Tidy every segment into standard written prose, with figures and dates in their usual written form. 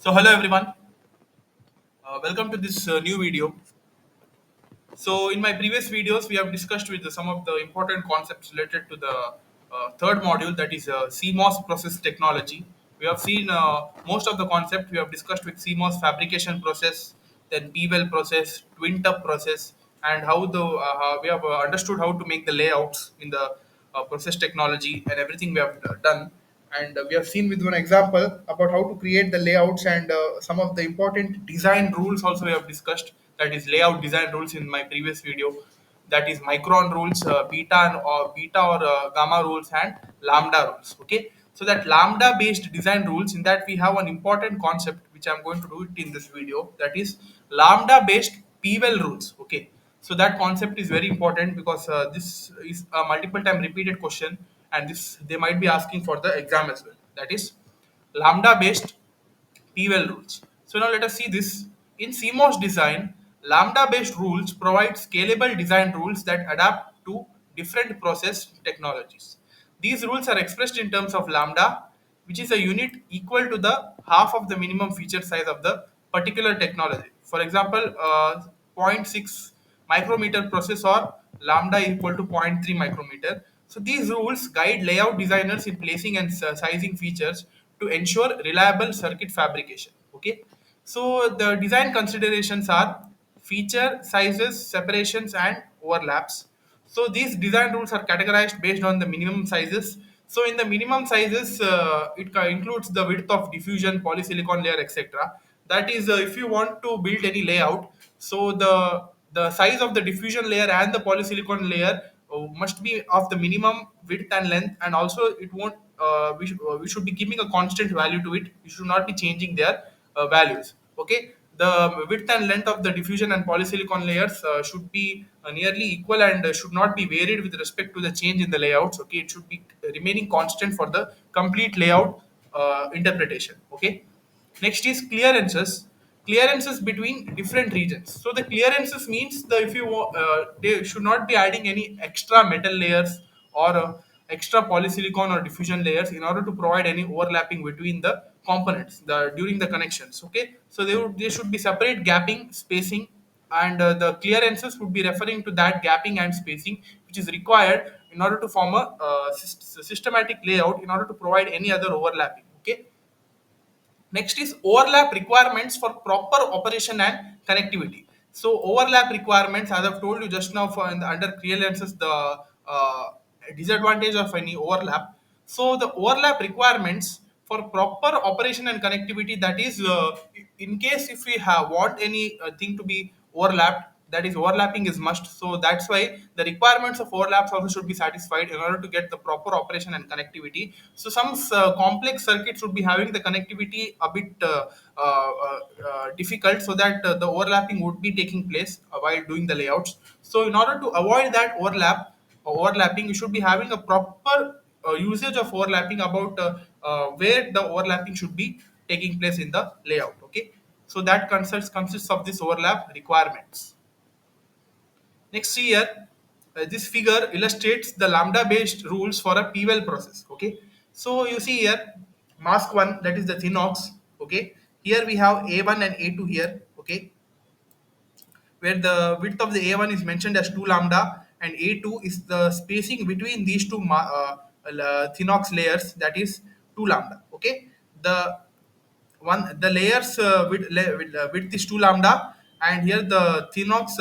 So hello everyone, welcome to this new video. So in my previous videos, we have discussed with some of the important concepts related to the third module, that is CMOS process technology. We have seen most of the concept we have discussed with CMOS fabrication process, then P-well process, twin tub process, and how we have understood how to make the layouts in the process technology and everything we have done. And we have seen with one example about how to create the layouts and some of the important design rules also we have discussed, that is layout design rules in my previous video, that is micron rules, beta or gamma rules, and lambda rules. Okay, so that lambda based design rules, in that we have an important concept which I'm going to do it in this video, that is lambda based p-well rules. Okay, so that concept is very important because this is a multiple time repeated question, and this they might be asking for the exam as well. That is lambda based P-well rules. So now let us see this. In CMOS design, lambda-based rules provide scalable design rules that adapt to different process technologies. These rules are expressed in terms of lambda, which is a unit equal to the half of the minimum feature size of the particular technology. For example, zero point 0.6 micrometer process or lambda equal to zero point 0.3 micrometer. So these rules guide layout designers in placing and sizing features to ensure reliable circuit fabrication. Okay, so the design considerations are feature sizes, separations, and overlaps. So these design rules are categorized based on the minimum sizes. So in the minimum sizes, includes the width of diffusion, polysilicon layer, etc. That is, if you want to build any layout, so the size of the diffusion layer and the polysilicon layer must be of the minimum width and length, and also it won't. We should be giving a constant value to it. We should not be changing their values. Okay, the width and length of the diffusion and polysilicon layers should be nearly equal and should not be varied with respect to the change in the layouts. Okay, it should be remaining constant for the complete layout interpretation. Okay, next is clearances. Clearances between different regions. So the clearances means the if you they should not be adding any extra metal layers or extra polysilicon or diffusion layers in order to provide any overlapping between the components during the connections. Okay, so they should be separate gapping, spacing, and the clearances would be referring to that gapping and spacing which is required in order to form a systematic layout in order to provide any other overlapping. Okay, next is overlap requirements for proper operation and connectivity. So overlap requirements, as I've told you just now, for in the under clearances, the uh, disadvantage of any overlap. So the overlap requirements for proper operation and connectivity, that is, in case if we have want any thing to be overlapped, that is overlapping is must. So that's why the requirements of overlaps also should be satisfied in order to get the proper operation and connectivity. So some complex circuits would be having the connectivity a bit difficult, so that the overlapping would be taking place while doing the layouts. So in order to avoid that overlapping, you should be having a proper usage of overlapping about where the overlapping should be taking place in the layout. Okay, so that consists of this overlap requirements. Next here, this figure illustrates the lambda-based rules for a P-well process. Okay, so you see here, mask one, that is the thin ox. Okay, here we have A1 and A2 here. Okay, where the width of the A1 is mentioned as 2 lambda and A2 is the spacing between these two thin ox layers, that is 2 lambda. Okay, the layers width is 2 lambda, and here the thinox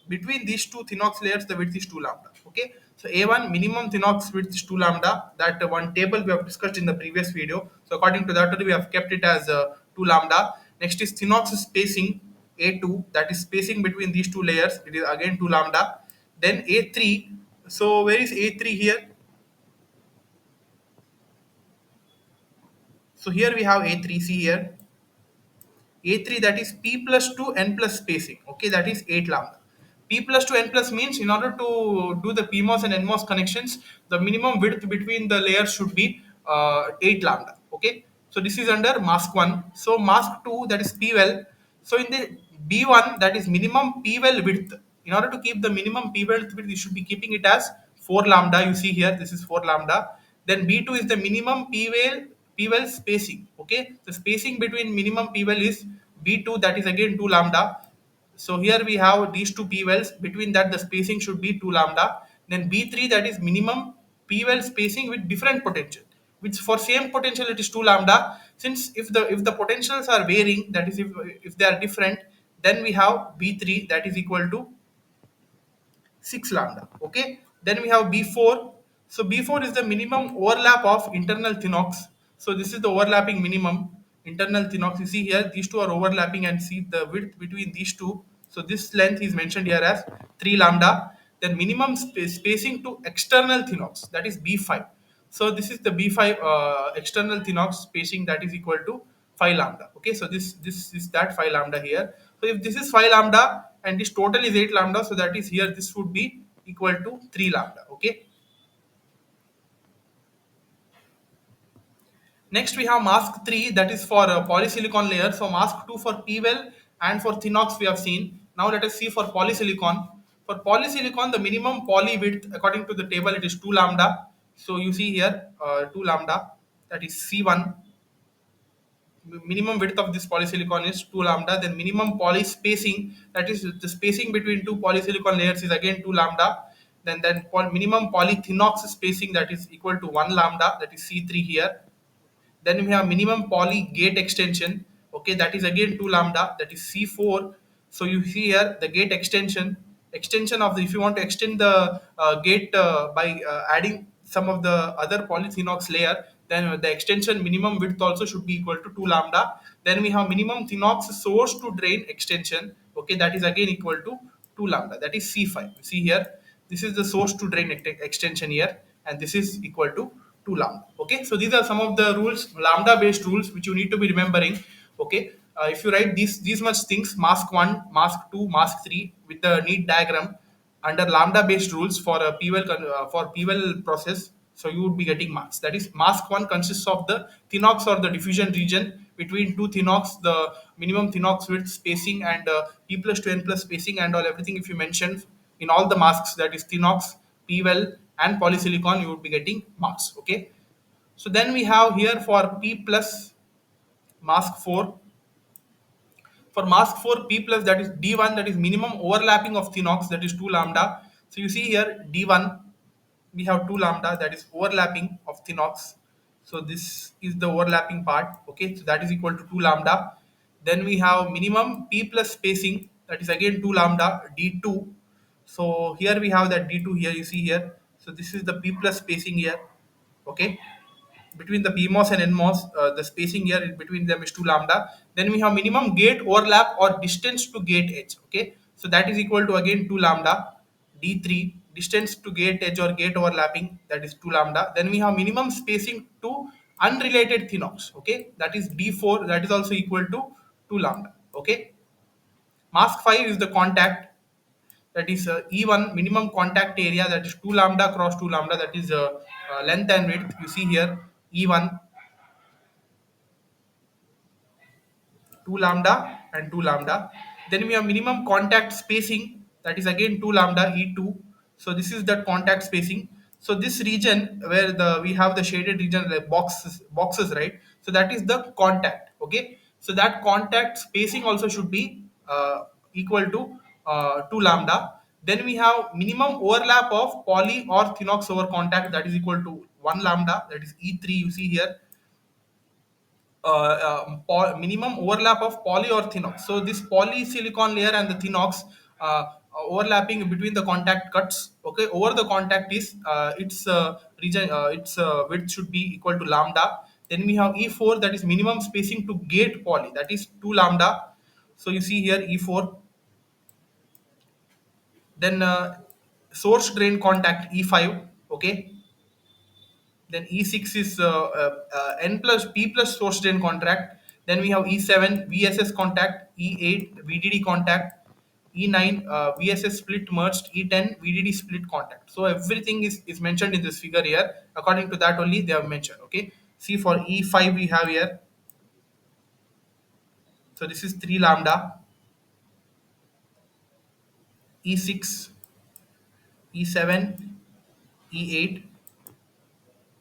between these two thinox layers the width is 2 lambda. Okay, so A1 minimum thinox width is 2 lambda, that one table we have discussed in the previous video. So according to that we have kept it as 2 lambda. Next is thinox spacing A2, that is spacing between these two layers, it is again 2 lambda. Then A3, so where is A3 here? So here we have A3, see here, A3, that is P plus 2 N plus spacing. Okay, that is 8 lambda. P plus 2 N plus means in order to do the PMOS and NMOS connections, the minimum width between the layers should be 8 lambda. Okay, so this is under mask 1. So mask 2, that is P well. So in the B1, that is minimum P well width. In order to keep the minimum P well width, you should be keeping it as 4 lambda. You see here, this is 4 lambda. Then B2 is the minimum P well spacing. Okay, the spacing between minimum P well is B2, that is again 2 lambda. So here we have these two P wells. Between that, the spacing should be 2 lambda. Then B3, that is minimum P well spacing with different potential. Which for same potential it is 2 lambda. Since if the potentials are varying, that is if they are different, then we have B3, that is equal to 6 lambda. Okay, then we have B4. So B4 is the minimum overlap of internal thinox. So this is the overlapping minimum internal thinox. You see here these two are overlapping, and see the width between these two. So this length is mentioned here as 3 lambda. Then minimum spacing to external thinox, that is B5. So this is the B5 external thinox spacing, that is equal to 5 lambda. Okay, so this is that 5 lambda here. So if this is 5 lambda and this total is 8 lambda, so that is here this would be equal to 3 lambda. Okay. Next we have mask 3, that is for polysilicon layer. So mask 2 for P well and for Thinox we have seen. Now let us see for polysilicon. For polysilicon, the minimum poly width according to the table it is 2 lambda. So you see here 2 lambda, that is C1. Minimum width of this polysilicon is 2 lambda. Then minimum poly spacing, that is the spacing between two polysilicon layers, is again 2 lambda. Then minimum polythinox spacing, that is equal to 1 lambda, that is C3 here. Then we have minimum poly gate extension. Okay, that is again 2 lambda, that is C4. So you see here the gate extension of the, if you want to extend the gate by adding some of the other polythinox layer, then the extension minimum width also should be equal to 2 lambda. Then we have minimum thinox source to drain extension. Okay, that is again equal to 2 lambda, that is C5. You see here this is the source to drain extension here, and this is equal to 2 lambda. Okay, so these are some of the rules, lambda based rules, which you need to be remembering. Okay, if you write these much things, mask 1, mask 2, mask 3 with the neat diagram under lambda based rules for a PWell process, so you would be getting marks. That is, mask 1 consists of the thinox or the diffusion region between two thinox, the minimum thinox width spacing, and P plus to N plus spacing, and all everything if you mention in all the masks, that is thinox, PWell and polysilicon, you would be getting marks. Okay, so then we have here for P plus mask 4. For mask 4 P plus, that is D1, that is minimum overlapping of thinox, that is 2 lambda. So you see here D1 we have 2 lambda, that is overlapping of thinox. So this is the overlapping part. Okay, so that is equal to 2 lambda. Then we have minimum P plus spacing, that is again 2 lambda D2. So here we have that D2 here, you see here. So this is the P plus spacing here. Okay, between the PMOS and NMOS, the spacing here between them is 2 lambda. Then we have minimum gate overlap or distance to gate edge. Okay, so that is equal to again 2 lambda. D3, distance to gate edge or gate overlapping, that is 2 lambda. Then we have minimum spacing to unrelated thinox. Okay, that is D4, that is also equal to 2 lambda. Okay, mask 5 is the contact, that is E1 minimum contact area, that is 2 lambda cross 2 lambda, that is length and width. You see here E1 2 lambda and 2 lambda. Then we have minimum contact spacing, that is again 2 lambda E2. So this is the contact spacing. So this region where the we have the shaded region like boxes, right? So that is the contact. Okay, so that contact spacing also should be equal to 2 lambda. Then we have minimum overlap of poly or thinox over contact, that is equal to 1 lambda, that is E3. You see here minimum overlap of poly or thinox. So this polysilicon layer and the thinox overlapping between the contact cuts. Okay, over the contact is its region, its width should be equal to lambda. Then we have E4, that is minimum spacing to gate poly, that is 2 lambda. So you see here E4. Then source drain contact E5. Okay, then E6 is N plus P plus source drain contact. Then we have E7 VSS contact, E8 VDD contact, E9 VSS split merged, E10 VDD split contact. So everything is mentioned in this figure here. According to that only they have mentioned. Okay. See, for E5 we have here. So this is 3 lambda, E6, E7, E8,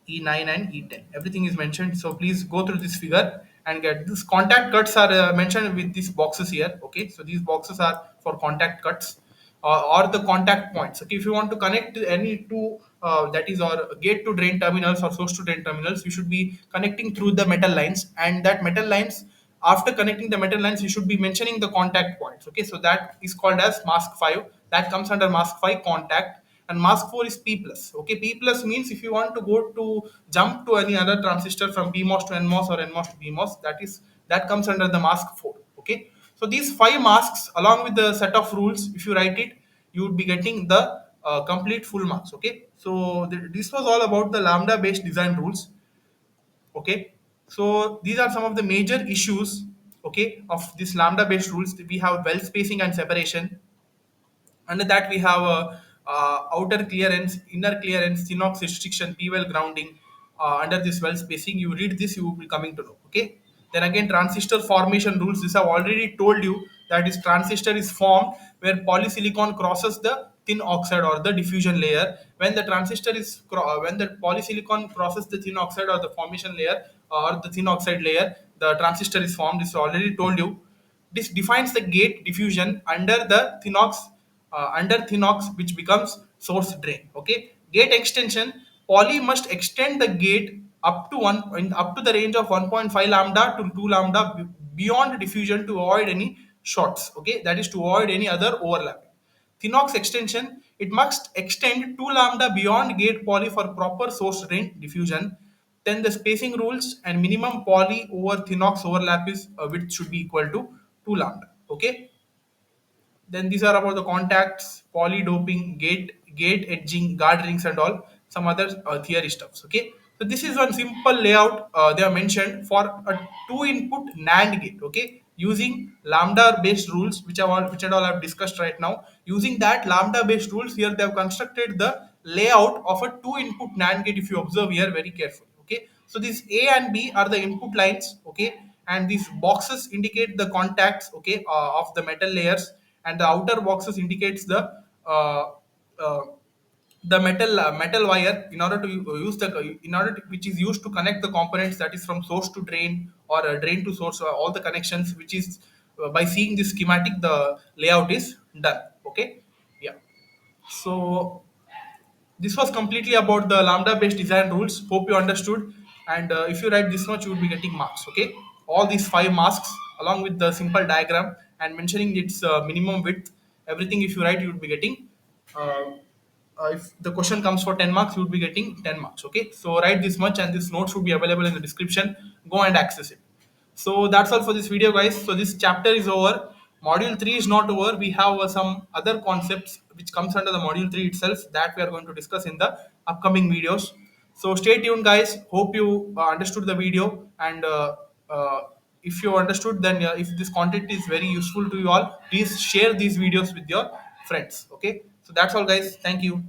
E9 and E10. Everything is mentioned. So please go through this figure and get this. Contact cuts are mentioned with these boxes here. Okay, so these boxes are for contact cuts or the contact points. Okay, if you want to connect any two, that is, or gate to drain terminals or source to drain terminals, you should be connecting through the metal lines, and that metal lines, after connecting the metal lines, you should be mentioning the contact points. Okay, so that is called as mask 5. That comes under mask 5 contact. And mask 4 is P plus. Okay, P plus means if you want to go to jump to any other transistor from PMOS to NMOS or NMOS to PMOS, that comes under the mask 4. Okay, so these five masks along with the set of rules, if you write it, you would be getting the complete full marks. Okay, so this was all about the lambda based design rules. Okay, so these are some of the major issues, okay, of this lambda based rules. We have well spacing and separation. Under that, we have outer clearance, inner clearance, Sinox restriction, P-well grounding. Under this well spacing, you read this, you will be coming to know. Okay. Then again, transistor formation rules. This I've already told you that is transistor is formed where polysilicon crosses the thin oxide or the diffusion layer. When the transistor is when the polysilicon crosses the thin oxide or the formation layer or the thin oxide layer, the transistor is formed. This I already told you. This defines the gate diffusion under Thinox, which becomes source drain. Okay, gate extension. Poly must extend the gate up to the range of 1.5 lambda to 2 lambda beyond diffusion to avoid any shorts. Okay, that is to avoid any other overlapping. Thinox extension, it must extend 2 lambda beyond gate poly for proper source drain diffusion. Then the spacing rules and minimum poly over Thinox overlap is width should be equal to 2 lambda. Okay, then these are about the contacts, poly doping, gate edging, guard rings, and all some other theory stuffs. Okay, so this is one simple layout they are mentioned for a two-input NAND gate. Okay, using lambda-based rules, which and all I've discussed right now. Using that lambda-based rules here, they have constructed the layout of a two-input NAND gate. If you observe here very carefully. Okay, so these A and B are the input lines. Okay, and these boxes indicate the contacts. Okay, of the metal layers, and the outer boxes indicates uh, uh, the metal wire in order to use the in order to, which is used to connect the components, that is from source to drain or drain to source, all the connections, which is by seeing this schematic the layout is done. Okay, yeah. So this was completely about the lambda based design rules. Hope you understood. And if you write this much, you will be getting marks. Okay, all these five masks along with the simple diagram and mentioning its minimum width, everything if you write, you will be getting uh, if the question comes for 10 marks, you would be getting 10 marks. Okay, so write this much, and this note should be available in the description. Go and access it. So that's all for this video, guys. So this chapter is over. Module 3 is not over. We have some other concepts which comes under the module 3 itself that we are going to discuss in the upcoming videos. So stay tuned, guys. Hope you understood the video, and uh, if you understood, then if this content is very useful to you all, please share these videos with your friends. Okay, so that's all, guys. Thank you.